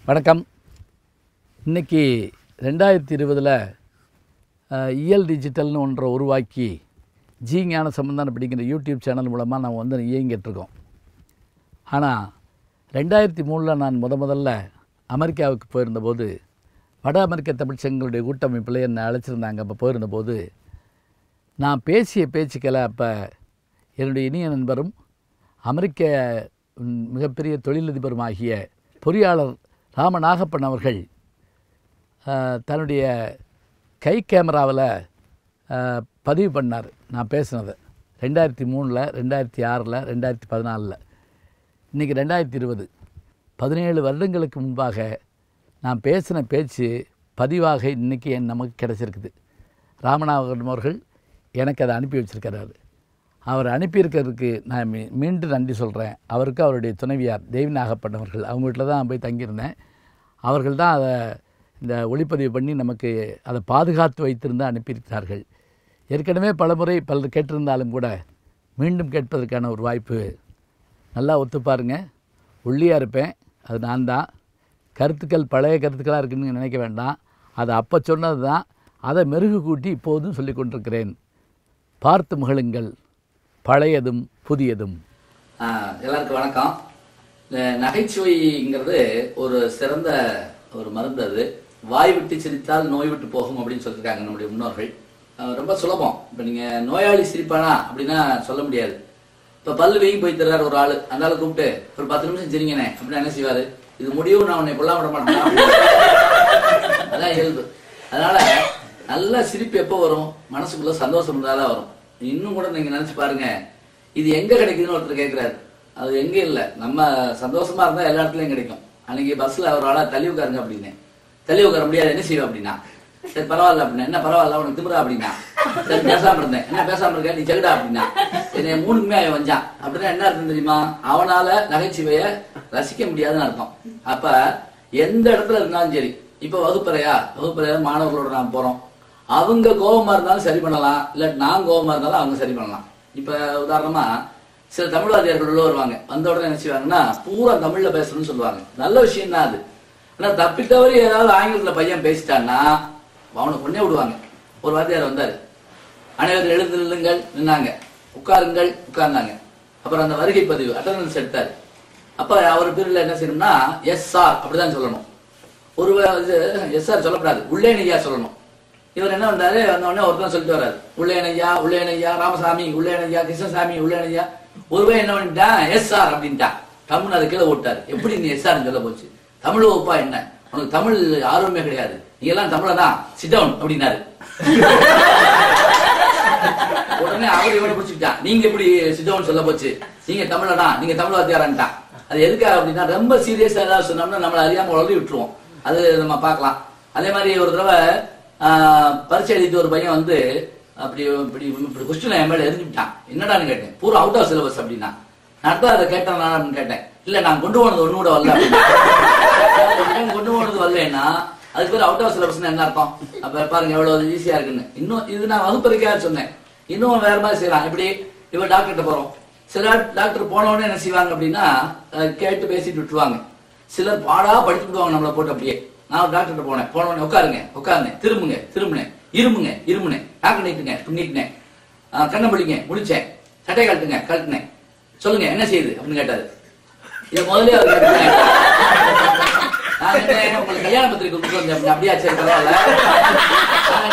வணக்கம். இன்றைக்கி 2020 இயல் டிஜிட்டல்னு ஒன்றை உருவாக்கி ஜி ஞான சம்பந்தம் அப்படிங்கிற யூடியூப் சேனல் மூலமாக நாம் இயங்கிட்டுருக்கோம். ஆனால் 2003 நான் முதல்ல அமெரிக்காவுக்கு போயிருந்தபோது வட அமெரிக்க தமிழ்ச்சங்களுடைய கூட்டமைப்பில் என்னை அழைச்சிருந்தாங்க. அப்போ போயிருந்தபோது நான் பேசிய பேச்சுக்களை அப்போ என்னுடைய இனிய நண்பரும் அமெரிக்க மிகப்பெரிய தொழிலதிபருமாகிய பொறியாளர் ராமநாகப்பன் அவர்கள் தன்னுடைய கை கேமராவில் பதிவு பண்ணார். நான் பேசினதை 2003, 2006, 2014. இன்றைக்கி 2020, 17 வருடங்களுக்கு முன்பாக நான் பேசின பேச்சு பதிவாக இன்றைக்கி நமக்கு கிடச்சிருக்குது. ராமநாகப்பன் அவர்கள் எனக்கு அதை அனுப்பி வச்சுருக்கிறாரு. அவர் அனுப்பியிருக்கிறதுக்கு நான் மீண்டும் நன்றி சொல்கிறேன். அவருக்கு அவருடைய துணைவியார் தேவி நாகப்பன் அவர்கள், அவங்க வீட்டில் தான் போய் தங்கியிருந்தேன். அவர்கள் தான் அதை இந்த ஒளிப்பதிவு பண்ணி நமக்கு அதை பாதுகாத்து வைத்திருந்து அனுப்பியிருக்கிறார்கள். ஏற்கனவே பலமுறை பலர் கேட்டிருந்தாலும் கூட மீண்டும் கேட்பதற்கான ஒரு வாய்ப்பு. நல்லா ஒத்துப்பாருங்க. ஒல்லியாக இருப்பேன், அது நான் தான். கருத்துக்கள் பழைய கருத்துக்களாக இருக்குன்னு நினைக்க வேண்டாம். அதை அப்போ சொன்னது தான், அதை மெருகு கூட்டி இப்போதும் சொல்லி கொண்டிருக்கிறேன். பார்த்து மகிழுங்கள், பழையதும் புதியதும். எல்லாருக்கும் வணக்கம். நகைச்சுவைங்கிறது ஒரு சிறந்த ஒரு மருந்து. அது வாய் விட்டு சிரித்தால் நோய் விட்டு போகும் அப்படின்னு சொல்லியிருக்காங்க நம்முடைய முன்னோர்கள். ரொம்ப சுலபம். இப்போ நீங்கள் நோயாளி சிரிப்பானா அப்படின்னா சொல்ல முடியாது. இப்போ பல்லு வீங்கி போய் தர்றாரு ஒரு ஆள், அந்த ஆளை கூப்பிட்டு ஒரு 10 நிமிஷம் சிரிங்கண்ணே அப்படின்னா என்ன செய்வார்? இது முடியும், நான் உன்னை கொள்ளாம விட மாட்டேன். அதான் இயல்பு. அதனால நல்ல சிரிப்பு எப்போ வரும்? மனசுக்குள்ள சந்தோஷம் இருந்தாலும் வரும். இன்னும் கூட நீங்க நினைச்சு பாருங்க, இது எங்க கிடைக்குதுன்னு ஒருத்தர் கேட்கிறாரு. அது எங்க இல்ல, நம்ம சந்தோஷமா இருந்தா எல்லா இடத்துலயும் கிடைக்கும். அன்னைக்கு பஸ்ல ஒரு ஆளா தள்ளி உட்காருங்க அப்படின்னு, தள்ளி உட்கார முடியாது, என்ன செய்வோம் அப்படின்னா, சரி பரவாயில்ல அப்படின்னா, என்ன பரவாயில்ல உனக்கு திமுறா அப்படின்னா, சரி பேசாம இருந்தேன், என்ன பேசாம இருக்க நீ செகுடா அப்படின்னா, என்னை 3க்குமே அவன் வஞ்சான் அப்படின்னா என்ன அர்த்தம் தெரியுமா? அவனால நகைச்சுவைய ரசிக்க முடியாதுன்னு அர்த்தம். அப்ப எந்த இடத்துல இருந்தாலும் சரி, இப்ப வகுப்பறையா மாணவர்களோட நாம் போறோம், அவங்க கோபமா இருந்தாலும் சரி பண்ணலாம், இல்ல நான் கோபமா இருந்தாலும் அவங்க சரி பண்ணலாம். இப்ப உதாரணமா சில தமிழ்வாதியர்கள் உள்ள வருவாங்க, வந்த உடனே என்ன செய்வாங்கன்னா பூரா தமிழ்ல பேசணும்னு சொல்லுவாங்க. நல்ல விஷயம் தான் அது. ஆனா தப்பித்தவரை ஏதாவது ஆங்கிலத்துல பையன் பேசிட்டான்னா அவனை கொண்டே விடுவாங்க. ஒரு வாத்தியார் வந்தாரு, அனைவரும் எழுந்து நில்லுங்கள், நின்னாங்க, உட்காருங்கள், உட்கார்ந்தாங்க. அப்புறம் அந்த வருகை பதிவு அட்டண்டன்ஸ் எடுத்தாரு. அப்ப அவர் பேர்ல என்ன செய்யணும்னா எஸ் சார் அப்படிதான் சொல்லணும். ஒரு எஸ் சார் சொல்லக்கூடாது, உள்ளே நெய்யா சொல்லணும். இவர் என்ன பண்றாரு, வந்த உடனே ஒருத்தன் சொல்லிட்டு வர்றாரு, உள்ளேனையா ராமசாமி, உள்ளேனையா கிருஷ்ணசாமி, உள்ளேனையா. ஒருவே என்ன பண்ணிட்டான், எஸ் சார் அப்படின்ட்டான். தமிழ் அதை கீழே ஓட்டாரு. எப்படி நீ எஸ் சார் சொல்ல போச்சு? தமிழ் வகுப்பா என்ன, உனக்கு தமிழ் ஆர்வமே கிடையாது, நீ எல்லாம் தமிழ தான், சிட் டவுன் அப்படின்னாரு. உடனே அவர் இவனை பிடிச்சிட்டான், நீங்க எப்படி சிட் டவுன் சொல்ல போச்சு, நீங்க தமிழனா, நீங்க தமிழ் வாத்தியாரான்ட்டான். அது எதுக்காக அப்படின்னா, ரொம்ப சீரியஸா ஏதாவது சொன்னோம்னா நம்மளை அறியாம உளறி விட்டுருவோம். அது நம்ம பார்க்கலாம். அதே மாதிரி ஒரு தடவை பரீட்சை எழுதிட்டு ஒரு பையன் வந்து அப்படி கொஸ்டின் என் மேல எரிஞ்சுட்டான். என்னடான்னு கேட்டேன். பூரா அவுட் ஆஃப் சிலபஸ் அப்படின்னா, நான் தான் அதை கேட்டேன் அப்படின்னு கேட்டேன். இல்ல நான் கொண்டு போனது ஒண்ணு கூட வரல. கொண்டு போனது வரலன்னா அதுக்கு பேர் அவுட் ஆஃப் சிலபஸ் என்ன அர்த்தம்? அப்ப பாருங்க எவ்வளவு ஈஸியா இருக்குன்னு. இன்னும் இது நான் வகுப்பறைக்காக சொன்னேன். இன்னும் வேற மாதிரி செய்யலாம். இப்படி இவ டாக்டர்கிட்ட போறோம். சில டாக்டர் போன உடனே என்ன செய்வாங்க அப்படின்னா கேட்டு பேசிட்டு விட்டுருவாங்க. சிலர் பாடா படிச்சு விடுவாங்க நம்மளை போட்டு. அப்படியே நான் டாக்டர் போனேன், போன உடனே உட்காருங்க, திரும்புனேன், இருமுனேன், நாக்கு நீட்டுனேன், கண்ணை பிடிங்க, முடிச்சேன், சட்டை கழட்டுனேன், சொல்லுங்க என்ன செய்யுது அப்படின்னு கேட்டாரு. இதை முதலே அவர் நான் என்ன உங்களுக்கு கல்யாண பத்திரிக்கை கொடுத்து வந்தேன். அப்படியா, சரி பரவாயில்ல,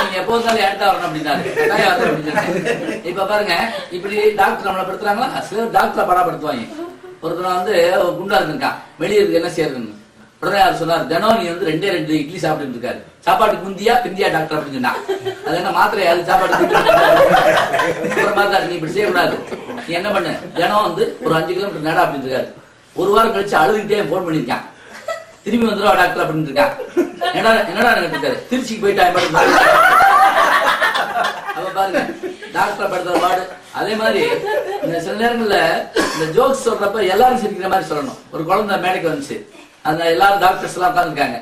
நீங்க எப்போ வந்தாலும் ஏன்டா வரணும் அப்படின்னாரு. இப்ப பாருங்க, இப்படி டாக்டர் நம்மளை படுத்துறாங்களா? சிலர் டாக்டரை படாப்படுத்துவாங்க. ஒருத்தர் வந்து குண்டா இருக்கான், வெளியே இருக்கு, என்ன செய்யறதுன்னு. உடனே அவர் சொன்னார், தினம் நீ வந்து 2 இட்லி சாப்பிட்டு இருக்காரு, சாப்பாட்டுக்கு பிந்தியா டாக்டர் அப்படின்னு சொன்னா. அது என்ன மாத்திரை, அது சாப்பாட்டு நீ இப்படி செய்யக்கூடாது, நீ என்ன பண்ணு, தினம் வந்து ஒரு 5 கிலோமீட்டர் நட அப்படின்னு இருக்காரு. ஒரு வாரம் கழிச்சு அழுதுகிட்டே போன் பண்ணிருக்கான், திரும்பி வந்துருவா டாக்டர் அப்படின்னு இருக்கான். என்னடா இருக்காரு, திருச்சிக்கு போயிட்டா. அப்ப பாருங்க டாக்டர் படுத்துற பாடு. அதே மாதிரி இந்த சில நேரங்கள்ல இந்த ஜோக்ஸ் சொல்றப்ப எல்லாரும் சிரிக்கிற மாதிரி சொல்லணும். ஒரு குழந்தை மேடைக்கு வந்துச்சு, அந்த எல்லாரும் டாக்டர்ஸ் எல்லாம் உட்காந்துருக்காங்க,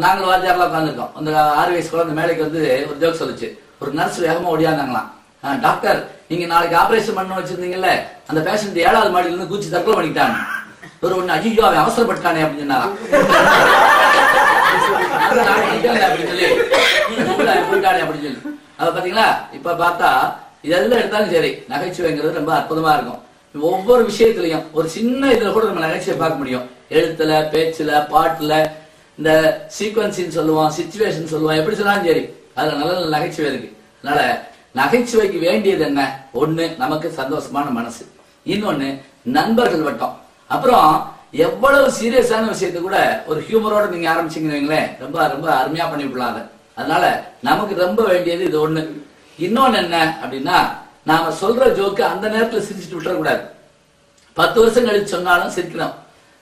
நாங்களும் வாத்தியாரெல்லாம் உட்காந்துருக்கோம். அந்த 6 வயசு குழந்தை மேடைக்கு வந்து ஒரு ஜோக் சொல்லுச்சு. ஒரு நர்ஸ் வேகமா ஓடியாந்தாங்களாம். டாக்டர், நீங்க நாளைக்கு ஆபரேஷன் பண்ண வச்சிருந்தீங்கல்ல, அந்த பேஷண்ட் 7வது மாடியில இருந்து கூச்சி தற்கொலை பண்ணிக்கிட்டாங்க. ஒரு ஒண்ணு ஐயோ அவன் அவசரப்பட்டானே அப்படின்னு சொன்னாராம். அப்படின்னு சொல்லி போயிட்டானே அப்படின்னு சொல்லி அதை பாத்தீங்களா. இப்ப பார்த்தா இதெல்லாம் எடுத்தாலும் சரி, நகைச்சுவைங்கிறது ரொம்ப அற்புதமா இருக்கும். ஒவ்வொரு விஷயத்திலையும் ஒரு சின்ன இதுல கூட நம்ம நகைச்சுவை பார்க்க முடியும். எழுத்துல, பேச்சுல, பாட்டுல, இந்த சீக்வன்சின்னு சொல்லுவோம், சிச்சுவேஷன் சொல்லுவோம், எப்படி சொன்னாலும் சரி அதுல நல்ல நல்ல நகைச்சுவை இருக்கு. அதனால நகைச்சுவைக்கு வேண்டியது என்ன? ஒண்ணு நமக்கு சந்தோஷமான மனசு, இன்னொன்னு நண்பர்கள் வட்டம். அப்புறம் எவ்வளவு சீரியஸான விஷயத்தை கூட ஒரு ஹியூமரோட நீங்க ஆரம்பிச்சீங்கன்னு ரொம்ப ரொம்ப அருமையா பண்ணி விடலாம் அதை. அதனால நமக்கு ரொம்ப வேண்டியது இது ஒண்ணு. இன்னொன்னு என்ன அப்படின்னா, நாம சொல்ற ஜோக்கு அந்த நேரத்துல சிரிச்சுட்டு விட்டுறக்கூடாது. 10 வருஷம் கழிச்சு சொன்னாலும் சிரிக்கணும்.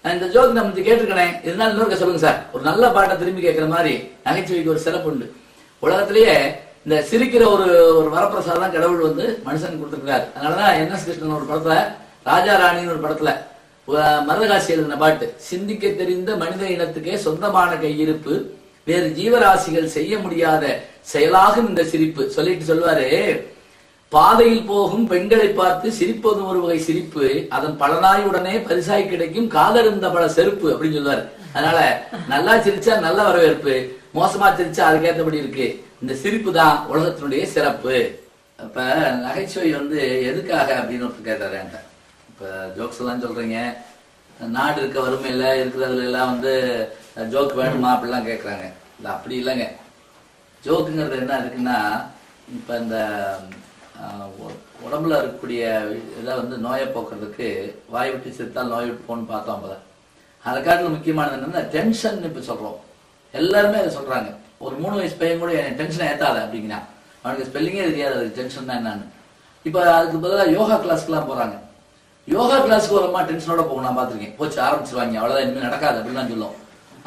இந்த ஜோக்கு நம்ம கேட்டிருக்கேன், இதனால இன்னொரு சொல்லுங்க சார். ஒரு நல்ல பாட்டை திரும்பி கேட்கிற மாதிரி நகைச்சுவைக்கு ஒரு சிறப்பு உண்டு. உலகத்திலேயே இந்த சிரிக்கிற ஒரு வரப்பிரசாதம் கடவுள் மனுஷனுக்கு கொடுத்துருக்காரு. அதனாலதான் என்.எஸ். கிருஷ்ணன் ஒரு படத்துல, ராஜா ராணின்னு ஒரு படத்துல மருதகாசி எழுதின பாட்டு, சிந்திக்க தெரிந்த மனித இனத்துக்கே சொந்தமான கையிருப்பு, வேறு ஜீவராசிகள் செய்ய முடியாத செயலாகும் இந்த சிரிப்பு சொல்லிட்டு சொல்லுவாரு, பாதையில் போகும் பெண்களை பார்த்து சிரிப்பது ஒரு வகை சிரிப்பு, அதன் பலனாயுடனே பரிசாய் கிடைக்கும் காதருந்த பல செருப்பு அப்படின்னு சொல்லுவாரு. அதனால நல்லா சிரிச்சா நல்ல வரவேற்பு, மோசமா சிரிச்சா அதுக்கேற்றபடி இருக்கு. இந்த சிரிப்பு தான் உலகத்தினுடைய சிறப்பு. அப்ப நகைச்சுவை எதுக்காக அப்படின்னு ஒருத்தர் கேட்டாரு என்கிட்ட. இப்ப ஜோக்ஸ் எல்லாம் சொல்றீங்க, நாடு இருக்க வறுமையில இருக்கிறதுல எல்லாம் ஜோக் வேணுமா அப்படிலாம் கேட்கறாங்க. இல்ல அப்படி இல்லைங்க. ஜோக்குங்கிறது என்ன இருக்குன்னா, இப்ப இந்த உடம்புல இருக்கக்கூடிய இதை நோயை போக்குறதுக்கு வாய் விட்டு சிரித்தால் நோய் விட்டு போன்னு பார்த்தோம். அப்பதான் அதை காட்டிலும் முக்கியமானது என்னன்னா டென்ஷன். இப்ப சொல்றோம், எல்லாருமே அதை சொல்றாங்க. ஒரு 3 வயசு பையன் கூட டென்ஷனை ஏத்தாத அப்படிங்கன்னா அவனுக்கு ஸ்பெல்லிங்கே தெரியாது அது டென்ஷன் தான் என்னன்னு. இப்ப அதுக்கு பதிலாக யோகா கிளாஸ்க்கு எல்லாம் போறாங்க. யோகா கிளாஸ்க்கு ஒரு அம்மா டென்ஷனோட போகும், நான் பாத்திருக்கேன். போச்சு ஆரம்பிச்சிருவாங்க, அவ்வளவுதான், இனிமேல் நடக்காது அப்படின்னு சொல்லுவோம்.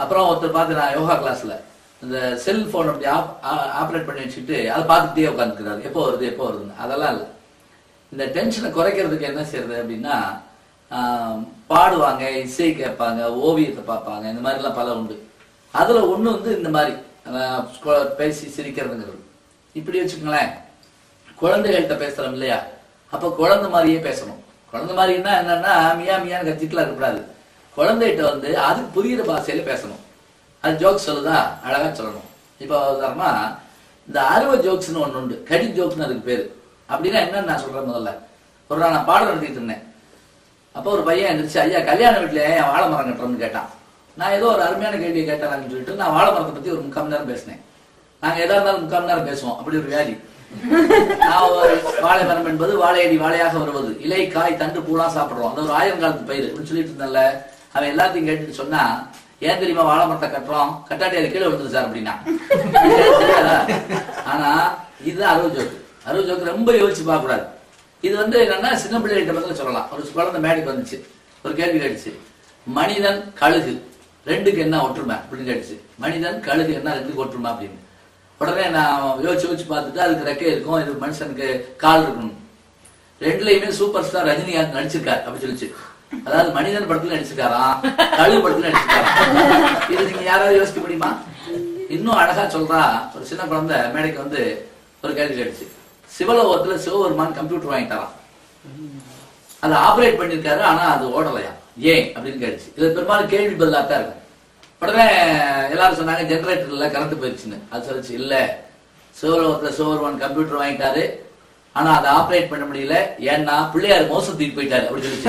அப்புறம் ஒருத்தர் பார்த்து, நான் யோகா கிளாஸ்ல இந்த செல்போன் அப்படி ஆப்ரேட் பண்ணி வச்சுட்டு அதை பார்த்துட்டே உட்காந்துக்கிறாரு, எப்போ வருது எப்போ வருதுன்னு. அதெல்லாம் இல்லை. இந்த டென்ஷனை குறைக்கிறதுக்கு என்ன செய்யறது அப்படின்னா, பாடுவாங்க, இசை கேட்பாங்க, ஓவியத்தை பார்ப்பாங்க, இந்த மாதிரி எல்லாம் பல உண்டு. அதுல ஒண்ணு இந்த மாதிரி பேசி சிரிக்கிறதுங்கிறது. இப்படி வச்சுக்கோங்களேன், குழந்தைகள்கிட்ட பேசுறோம் இல்லையா, அப்ப குழந்தை மாதிரியே பேசணும். குழந்தை மாதிரின்னா என்னன்னா மியா மியான்னு கத்திட்டுலாம் இருக்கக்கூடாது. குழந்தைகிட்ட அதுக்கு புரியுற பாஷையில பேசணும். அது ஜோக்ஸ் சொல்லுதா அழகா சொல்லணும். இப்ப உதாரணமா இந்த அறுவை ஜோக்ஸ்னு ஒண்ணு உண்டு, கடி ஜோக்ஸ்னு அதுக்கு பேரு. அப்படின்னா என்னன்னு நான் சொல்றேன். முதல்ல ஒரு நாள் நான் பாடம் நடத்திட்டு இருந்தேன். அப்போ ஒரு பையன் இருந்துச்சு, ஐயா கல்யாண வீட்டுல ஏன் வாழை மரம் கட்டுறோம்னு கேட்டான். நான் ஏதோ ஒரு அருமையான கேள்வியை கேட்டாங்கன்னு சொல்லிட்டு நான் வாழை மரத்தை பத்தி ஒரு 3/4 மணி நேரம் பேசினேன். நாங்க எதா இருந்தாலும் 3/4 மணி நேரம் பேசுவோம், அப்படி ஒரு வியாதி. வாழை மரம் என்பது வாழையடி வாழையாக வருவது, இலை காய் தண்டு பூலாம் சாப்பிடுறோம், அது ஒரு 1000 காலத்து பயிர் அப்படின்னு சொல்லிட்டு இருந்தால. அவன் எல்லாத்தையும் கேட்டுட்டு சொன்னா, ஏன் தெரியுமா வாழை மரத்தை கட்டுறோம், கட்டாட்டி அது கீழே விழுந்துரு சார் அப்படின்னா. ஆனா இதுதான் அறுவை ஜோக்கு. அறுவை ஜோக்கு ரொம்ப யோசிச்சு பார்க்க கூடாது. இது என்னன்னா சின்ன பிள்ளைகிட்ட பத்தில சொல்லலாம். ஒரு குழந்தை மேடைக்கு வந்துச்சு, ஒரு கேள்வி கேட்டுச்சு, மனிதன் கழுகு ரெண்டுக்கு என்ன ஒற்றுமை அப்படின்னு கேட்டுச்சு. மனிதன் கழுகு என்ன ரெண்டுக்கு ஒற்றுமை அப்படின்னு. உடனே நான் யோசிச்சு பார்த்துட்டு, அதுக்கு ரெக்கை இருக்கும், இது மனுஷனுக்கு கால் இருக்கணும். ரெண்டுலயுமே சூப்பர் ஸ்டார் ரஜினிகாந்த் நடிச்சிருக்காரு அப்படி சொல்லிச்சு. அதாவது மனிதன் படத்துல நடிச்சிருக்காராம், கழுகு படத்துல நடிச்சிருக்காரு. இது நீங்க யாராவது யோசிக்க முடியுமா? இன்னும் அழகா சொல்றா, ஒரு சின்ன குழந்தை மேடைக்கு ஒரு கேள்வி கேட்டுச்சு, சிவலோகத்துல சிவபெருமான் கம்ப்யூட்டர் வாங்கிட்டாராம், அதை ஆபரேட் பண்ணிருக்காரு, ஆனா அது ஓடலையா, ஏன் அப்படின்னு கேட்டுச்சு. இது பெரும்பாலும் கேள்வி பதிலாத்தான் இருக்கும். உடனே எல்லாரும் சொன்னாங்க ஜெனரேட்டர் இல்ல கரண்ட் போயிடுச்சுன்னு. அது சொல்லிச்சு, இல்ல சிவலோகத்துல சிவபெருமான் கம்ப்யூட்டர் வாங்கிட்டாரு, ஆனா அதை ஆபரேட் பண்ண முடியல, ஏன்னா பிள்ளையார் மவுச தூக்கி போயிட்டாரு அப்படி சொல்லிச்சு.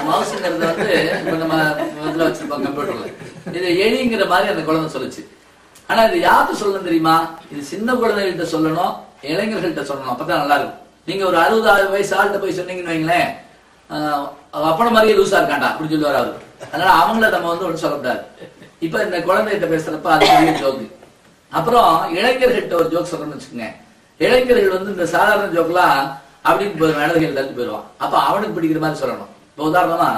மவுசுங்கிறது இப்ப நம்ம இதுல வச்சிருப்போம் கம்ப்யூட்டர்ல, இது எலிங்கிற மாதிரி அந்த குழந்தை சொல்லுச்சு. ஆனா இது யாருக்கு சொல்லணும் தெரியுமா? இது சின்ன குழந்தைகிட்ட சொல்லணும், இளைஞர்கள்ட்ட சொல்லணும், அப்பதான் நல்லா இருக்கும். நீங்க ஒரு 60 வயசு ஆள்கிட்ட போய் சொன்னீங்கன்னு வைங்களேன், அப்பன மாதிரியே லூசா இருக்காண்டா அப்படின்னு சொல்லுவார் அவரு. அதனால அவங்கள நம்ம ஒண்ணு சொல்லக்கூடாது. இப்ப இந்த குழந்தைகிட்ட பேசுறப்ப அது ஜோக்கு. அப்புறம் இளைஞர்கள்ட்ட ஒரு ஜோக் சொல்றேன்னு வச்சுக்கோங்க. இளைஞர்கள் இந்த சாதாரண ஜோக்கெல்லாம் அப்படின்னு மேடைகள் தள்ளி போயிடுவான். அப்ப அவனுக்கு பிடிக்கிற மாதிரி சொல்லணும். இப்ப உதாரணமா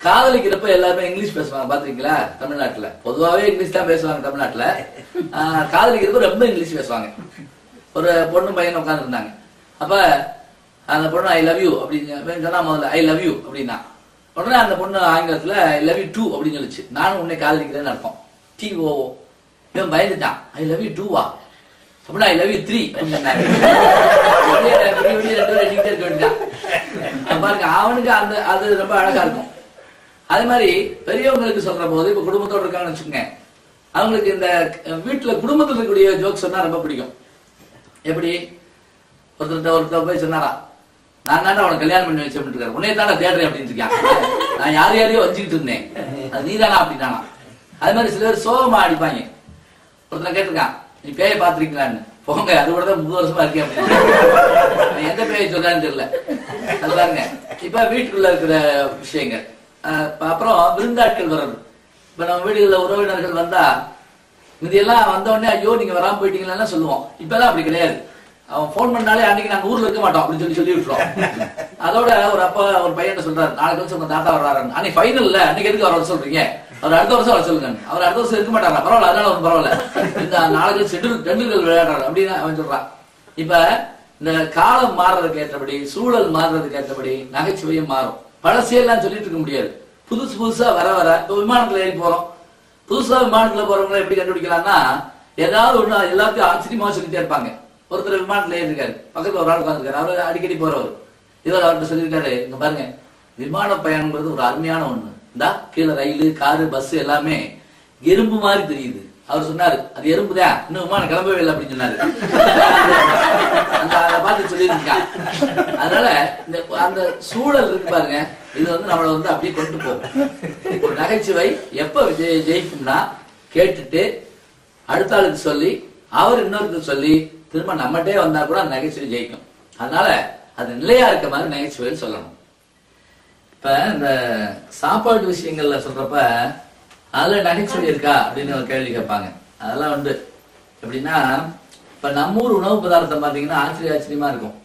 காதலிக்கிறப்ப எல்லாருமே இங்கிலீஷ் பேசுவாங்க பாத்தீங்களா? தமிழ்நாட்டுல பொதுவாவே இங்கிலீஷ் தான் பேசுவாங்க. தமிழ்நாட்டுல காதலிக்கிறப்ப ரொம்ப இங்கிலீஷ் பேசுவாங்க. ஒரு பொண்ணு பையன் உட்கார்ந்து இருந்தாங்க. அப்ப அந்த பொண்ணு ஐ லவ் யூ அப்படின்னு சொன்னா, முதல்ல ஐ லவ் யூ அப்படின்னா, உடனே அந்த பொண்ணு ஆங்கிலத்துல ஐ லவ் யூ டூ அப்படின்னு சொல்லிச்சு. நானும் உன்னை காதலிக்கிறேன்னு அர்த்தம், TO. இவன் பயந்துட்டான், ஐ லவ் யூ 2வா அப்படின்னா ஐ லவ் யூ 3 அப்படின்னு பாருங்க. அவனுக்கு அது ரொம்ப அழகா இருக்கும். அதே மாதிரி பெரியவங்களுக்கு சொல்ற போது இப்ப குடும்பத்தோட இருக்காங்கன்னு வச்சுக்கோங்க, அவங்களுக்கு இந்த வீட்டுல குடும்பத்துல இருக்கக்கூடிய ஜோக் சொன்னா ரொம்ப பிடிக்கும். எப்படி ஒருத்தர் போய் சொன்னாரா, நான் தானே அவனை கல்யாணம் பண்ணி வச்சு இருக்காரு, உன்னைய தானே தேடுறேன் அப்படின்னு இருக்கான். நான் யாரையோ வச்சுக்கிட்டு இருந்தேன், அது நீதானா அப்படின்னானா. அதே மாதிரி சில பேர் சோகமா அடிப்பாங்க. ஒருத்தனை கேட்டிருக்கான், நீ பேயை பாத்திருக்கீங்களான்னு. போங்க, அது கூட தான் 30 வருஷமா இருக்கேன் அப்படின்னு. எந்த பேயை சொல்றான்னு தெரியல. அது பாருங்க. இப்ப வீட்டுக்குள்ள இருக்கிற விஷயங்கள். அப்புறம் விருந்தாட்கள் வர்றது. இப்ப நம்ம வீடுகளில் உறவினர்கள் வந்தா இதெல்லாம் வந்த உடனே ஐயோ நீங்க வராம போயிட்டீங்களா சொல்லுவோம். இப்பெல்லாம் அப்படி கிடையாது. அவன் போன் பண்ணாலே அன்னைக்கு நாங்க ஊர்ல இருக்க மாட்டோம் அப்படின்னு சொல்லி விட்டுருவோம். அதோட ஒரு அப்பா ஒரு பையன் சொல்றாரு, நாளைக்கு வந்து உங்க தாத்தா வர்றாரு, அன்னைக்கு ஃபைனல்ல அன்னைக்கு எதுக்கு வர சொல்றீங்க, அவர் அடுத்த வருஷம் வர சொல்லுங்க. அவர் அடுத்த வருஷம் இருக்க மாட்டாரா, பரவாயில்ல, அதனால ஒரு பரவாயில்ல, இந்த நாளைக்கு டெண்டுல்கர் விளையாடுறாரு அப்படின்னு அவன் சொல்றான். இப்ப இந்த காலம் மாறுறதுக்கு ஏற்றபடி, சூழல் மாறுறதுக்கு ஏற்றபடி நகைச்சுவையும் மாறும். பழசையெல்லாம் சொல்லிட்டு இருக்க முடியாது. புதுசா வர இப்ப விமானத்துல ஏறி போறோம். புதுசா விமானத்துல போறவங்களை எப்படி கண்டுபிடிக்கலாம்னா, ஏதாவது ஒண்ணு எல்லாத்தையும் ஆச்சரியமா சொல்லிட்டே இருப்பாங்க. ஒருத்தர் விமானத்துல ஏறி இருக்காரு, பக்கத்துல ஒரு ஆள் உட்காந்துருக்காரு, அவரு அடிக்கடி போறவர். இவர் அவர்கிட்ட சொல்லியிருக்காரு, இங்க பாருங்க, விமான பயணம்ங்கிறது ஒரு அருமையான ஒண்ணு. இந்தா கீழே ரயிலு, காரு, பஸ் எல்லாமே எறும்பு மாதிரி தெரியுது. அவர் சொன்னாரு, அது எறும்புதான், இன்னும் விமானம் கிளம்பவே இல்லை அப்படின்னு சொன்னாரு. அதை பார்த்து சொல்லியிருக்கான். அதனால அந்த சூழல் இருக்கு பாருங்க, இது வந்து நம்மளை வந்து அப்படியே கொண்டு போகும். ஒரு நகைச்சுவை எப்ப ஜெயிக்கும்னா, கேட்டுட்டு அடுத்த ஆளுக்கு சொல்லி அவர் இன்னொருக்கு சொல்லி திரும்ப நம்மகிட்டே வந்தா கூட அந்த நகைச்சுவை ஜெயிக்கும். அதனால அது நிலையா இருக்க மாதிரி நகைச்சுவையில் சொல்லணும். இப்ப இந்த சாப்பாடு விஷயங்கள்ல சொல்றப்ப அதுல நகைச்சுவை இருக்கா அப்படின்னு ஒரு கேள்வி கேட்பாங்க. அதெல்லாம் உண்டு. எப்படின்னா, இப்ப நம்ம ஊர் உணவு பதார்த்தம் பாத்தீங்கன்னா ஆச்சரியமா இருக்கும்.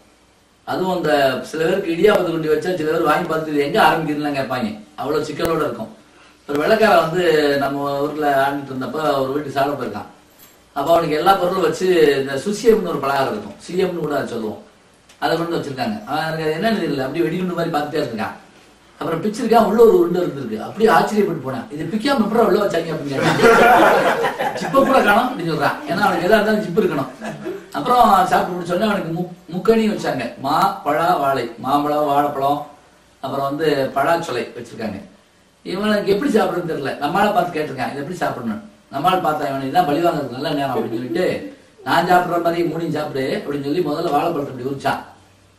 அதுவும் இந்த சில பேருக்கு இடியாப்பத்து குண்டி வச்சா சில பேர் வாங்கி பார்த்துட்டு இது எங்க ஆரம்பிக்கிறதுலாம் கேட்பாங்க. அவ்வளவு சிக்கலோட இருக்கும். ஒரு வெள்ளைக்காரன் வந்து நம்ம ஊர்ல ஆண்டுட்டு இருந்தப்ப ஒரு வீட்டுக்கு சாப்பிட போயிருக்கான். அப்ப அவனுக்கு எல்லா பொருளும் வச்சு இந்த சுசியம்னு ஒரு பலகாரம் இருக்கும், சிஎம்னு கூட சொல்லுவோம், அதை கொண்டு வச்சிருக்காங்க. அவனுக்கு என்னன்னு தெரியல, அப்படியே வெடிகுண்டு மாதிரி பார்த்துட்டே இருக்கான். அப்புறம் பிச்சிருக்கா, உள்ள ஒரு உருண்டை இருந்திருக்கு. அப்படியே ஆச்சரியப்பட்டு போனேன், இது பிக்காம அப்புறம் உள்ள வச்சாங்க அப்படின்னு. ஜிப்ப கூட காணும் அப்படின்னு சொல்றான். ஏன்னா அவனுக்கு எதா இருந்தாலும் ஜிப்பு இருக்கணும். அப்புறம் சாப்பிட்டு முடிச்சோடனே அவனுக்கு முக்கணி வச்சாங்க. மா, பழா, வாழை, மாம்பழம், வாழைப்பழம், அப்புறம் வந்து பழாச்சொலை வச்சிருக்காங்க. இவனுக்கு எப்படி சாப்பிடுறதுன்னு தெரியல. நம்மளால பார்த்து கேட்டிருக்கான், இது எப்படி சாப்பிடணும். நம்மளால பார்த்தா இவனுக்கு தான் பழி வாங்குறது நல்ல நேரம் அப்படின்னு சொல்லிட்டு, நான் சாப்பிட்ற மாதிரி மூணையும் சாப்பிடு அப்படின்னு சொல்லி முதல்ல வாழைப்பழத்தை இப்படி உரிச்சான்.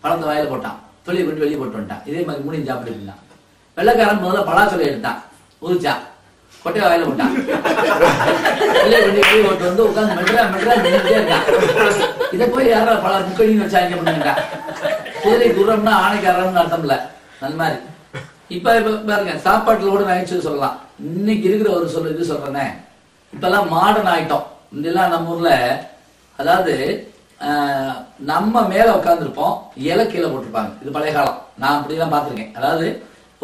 பழத்தை வாயில போட்டான், தொழில் கொண்டு வெளியே போட்டு வந்துட்டான். இதே மாதிரி மூணையும் சாப்பிட்டு இருந்தான். வெள்ளைக்காரன் முதல்ல பழாச்சொலை எடுத்தான், உரிச்சான், கொட்டையை வாயில போட்டான். போட்டு வந்து உட்காந்து மெட்ரா நின்றுட்டே இருக்கான். இதை போய் யாரா பல முக்கடின்னு வச்சாங்க அப்படின்னுட்டான். குதிரை குர்ரம்னா ஆணைக்காரன்னு அர்த்தம் இல்ல. அந்த மாதிரி இப்ப பாருங்க, சாப்பாட்டுல கூட நகைச்சுவை சொல்லலாம். இன்னைக்கு இருக்கிற ஒரு இது சொல்றேனே, இப்பெல்லாம் மாடர்ன் ஆயிட்டோம். இதெல்லாம் நம்ம ஊர்ல, அதாவது நம்ம மேல உட்காந்துருப்போம், இலை கீழே போட்டிருப்பாங்க. இது பழைய காலம், நான் அப்படிதான் பாத்திருக்கேன். அதாவது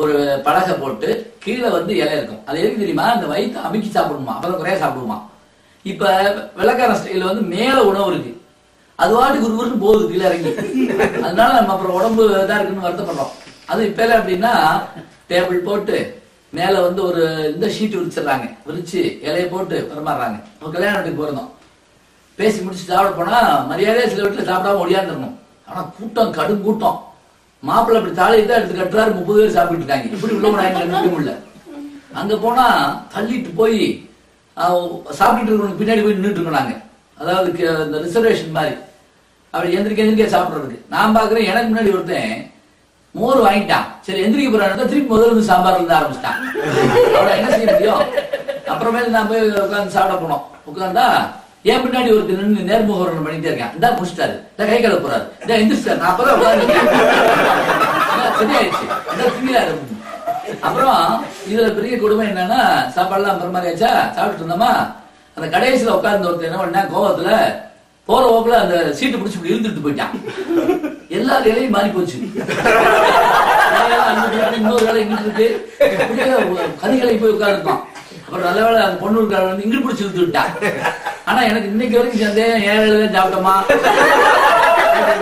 ஒரு பலகை போட்டு கீழே வந்து இலை இருக்கும். அது எதுக்கு தெரியுமா, அந்த வயிற்று அமுக்கி சாப்பிடுமா, அப்புறம் குறைய சாப்பிடுமா. இப்ப வெள்ளக்கார ஸ்டைல வந்து மேல உணவு இருக்கு, அது வாட்டுக்கு குருன்னு போகுது கீழே இறங்கி. அதனால நம்ம அப்புறம் உடம்பு இதா இருக்குன்னு வருத்தப்படுறோம். அது இப்ப எப்படின்னா, டேபிள் போட்டு மேல வந்து ஒரு இந்த ஷீட் விரிச்சிடுறாங்க, விரிச்சு இலையை போட்டு பரிமாறுறாங்க. நம்ம கல்யாண வீட்டுக்கு போயிருந்தோம், பேசி முடிச்சு சாப்பிட போனா மரியாதையா சில வீட்டுல சாப்பிடாம ஒடியாந்துடணும். ஆனா கூட்டம், கடும் கூட்டம். மாப்பிள்ளை அப்படி தாலையை தான் எடுத்து கட்டுறாரு, 30 பேர் சாப்பிட்டு இருக்காங்க. இப்படி உள்ள முடியல. அங்க போனா தள்ளிட்டு போய் சாப்பிட்டு இருக்கணும், பின்னாடி போய் நின்றுட்டு இருக்கோம் நாங்க. அதாவது இந்த ரிசர்வேஷன் மாதிரி அப்படி எந்திரிக்க சாப்பிடுறதுக்கு. நான் பாக்குறேன், எனக்கு முன்னாடி ஒருத்தன் மோர் வாங்கிட்டான். சரி எந்திரிக்க போறான், திருப்பி முதல்ல இருந்து சாம்பார்ல இருந்து ஆரம்பிச்சிட்டான். அவட என்ன செய்ய முடியும். அப்புறமேல நான் போய் உட்காந்து சாப்பிட போனோம். உட்காந்தா ஏன் பின்னாடி ஒரு நின்று நேர்முகம் பண்ணிட்டே இருக்கேன். இந்த முடிச்சிட்டாரு, இந்த கை கழுவ போறாரு, இந்த எந்திரிச்சாரு. நான் அப்பதான் உட்காந்து சரியாயிடுச்சு, திங்கிறாரு. அப்புறம் இதுல பெரிய கொடுமை என்னன்னா, சாப்பாடுலாம் பரிமாறியாச்சா, சாப்பிட்டு இருந்தோமா, அந்த கடைசியில உட்கார்ந்து ஒருத்தர் என்ன பண்ணா, கோவத்துல போற போக்குல அந்த சீட்டு பிடிச்சி இப்படி இழுத்துட்டு போயிட்டான். எல்லா வேலையும் மாறி போச்சு. இன்னொரு வேலை இங்கிட்டு இருக்கு, கதிகளை போய் உட்கார்ந்துருப்பான். அப்புறம் நல்ல வேலை அந்த பொண்ணு இருக்காரு வந்து இங்கிட்டு பிடிச்சி இழுத்து விட்டான். ஆனா எனக்கு இன்னைக்கு வரைக்கும் சந்தேகம், ஏன் வேலையில சாப்பிட்டோமா,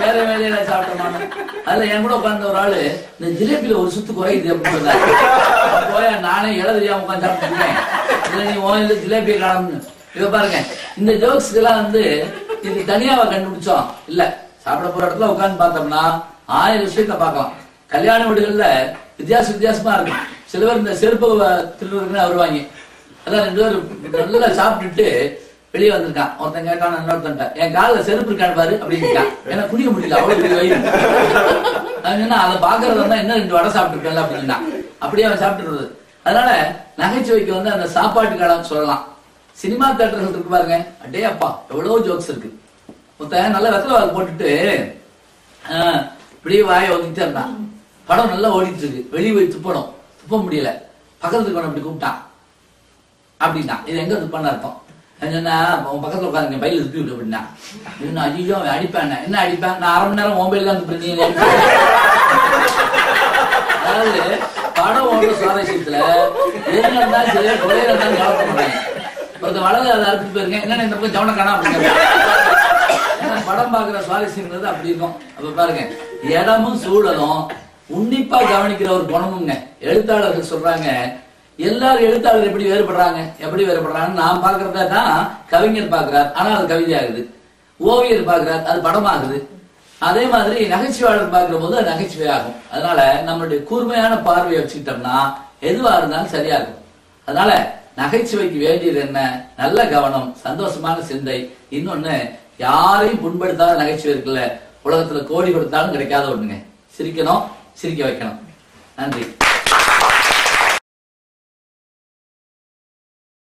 வேற வேலையில சாப்பிட்டோமான்னு. அதுல என் கூட உட்கார்ந்த ஒரு ஆளு, இந்த ஜிலேபியில ஒரு சுத்து குறையுது அப்படின்னு சொன்னாரு. போய நானே இலை தெரியாம உட்காந்து சாப்பிட்டுருக்கேன். இல்ல நீ ஓயில ஜிலேபியை காணணும்னு. இதை பாருங்க, இந்த ஜோக்ஸ் எல்லாம் வந்து இது தனியாவா கண்டுபிடிச்சோம் இல்ல. சாப்பிட போற இடத்துல உட்காந்து பார்த்தோம்னா 1000 விஷயத்த பார்க்கலாம். கல்யாண வீடுகள்ல வித்தியாசமா இருக்கும். சில பேர் இந்த செருப்பு திருடுறதுன்னு வருவாங்க. அதான் 2 பேர் நல்லா சாப்பிட்டுட்டு வெளியே வந்திருக்கான். ஒருத்தன் கேட்டான் இன்னொருத்தன், என் காலில் செருப்பு இருக்கான்னு பாரு அப்படின்னு இருக்கான். ஏன்னா குடிக்க முடியல, அவ்வளவு பெரிய வயிறு. அவன் அதை பாக்குறதா என்ன 2 வடை சாப்பிட்டுருக்கல அப்படின்னா அப்படியே அவன் சாப்பிட்டுறது. அதனால நகைச்சுவைக்கு அந்த சாப்பாட்டு காலம் சொல்லலாம். சினிமா தியேட்டர்கள் இருக்கு பாருங்க, அடே அப்பா எவ்வளவு ஜோக்ஸ் இருக்கு. ஒருத்தன் நல்ல வெத்தலை வாக்கு போட்டுட்டு இப்படியே வாயை ஒதுக்கிட்டே இருந்தான். படம் நல்லா ஓடிட்டு இருக்கு, வெளியே போய் துப்பணும், துப்ப முடியல. பக்கத்துக்கு அப்படி கூப்பிட்டான் அப்படின்னா இது எங்க துப்பான்னு அர்த்தம். சொன்னா உன் பக்கத்துல உட்காந்து பையில துப்பி விட்டு அப்படின்னா, ஐயோ அடிப்பேன். என்ன அடிப்பேன்? நான் 1/2 மணி நேரம் மொபைல் தான் துப்பிருந்தீங்க. அதாவது படம் ஓடுற சுவாரஸ்யத்துல என்ன இருந்தாலும் சரி, கொலையில இருந்தாலும் கவலை பண்ணாங்க. ஒருத்தர் வளர்ந்து அதை அறுத்துட்டு போயிருங்க, என்னன்னு இந்த பக்கம் கவனம் காணா அப்படிங்க. படம் பாக்குற சுவாரஸ்யங்கிறது அப்படி இருக்கும். அப்ப பாருங்க, இடமும் சூழலும் உன்னிப்பா கவனிக்கிற ஒரு குணமுங்க. எழுத்தாளர்கள் சொல்றாங்க, எல்லாரும் எழுத்தாளர் எப்படி வேறுபடுறாங்க நான் பாக்குறதா தான் கவிஞர் பாக்குறார், ஆனா அது கவிதை ஆகுது. ஓவியர் பாக்குறார், அது படமாகுது. அதே மாதிரி நகைச்சுவையாளர் பார்க்கிற போது அது நகைச்சுவை ஆகும். அதனால நம்மளுடைய கூர்மையான பார்வையை வச்சுக்கிட்டோம்னா எதுவா இருந்தாலும் சரியா இருக்கும். அதனால நகைச்சுவைக்கு வேண்டியது என்ன? நல்ல கவனம், சந்தோஷமான சிந்தை. இன்னொன்னு, யாரையும் புண்படுத்தாத நகைச்சுவை இருக்குல்ல, உலகத்துல கோடி கொடுத்தாலும் கிடைக்காத ஒண்ணுங்க. சிரிக்கணும், சிரிக்க வைக்கணும். நன்றி.